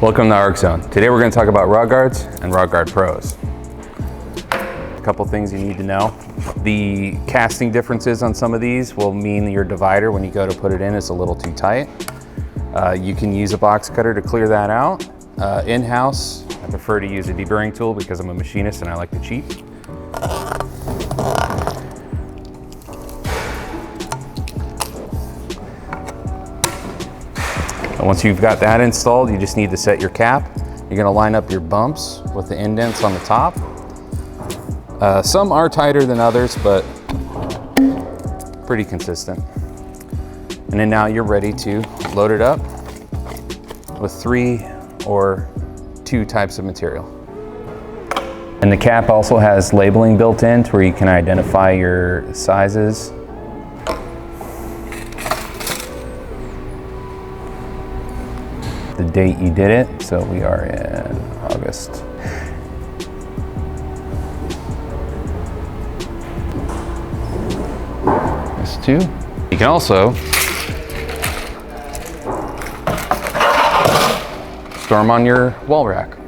Welcome to Arc-Zone. Today we're going to talk about rod guards and rod guard pros. A couple things you need to know. The casting differences on some of these will mean your divider, when you go to put it in, is a little too tight. You can use a box cutter to clear that out. In-house, I prefer to use a deburring tool because I'm a machinist and I like to cheat. Once you've got that installed, you just need to set your cap. You're gonna line up your bumps with the indents on the top. Some are tighter than others, but pretty consistent. And then now you're ready to load it up with 3 or 2 types of material. And the cap also has labeling built in to where you can identify your sizes. The date you did it, so we are in August. This too. You can also store them on your wall rack.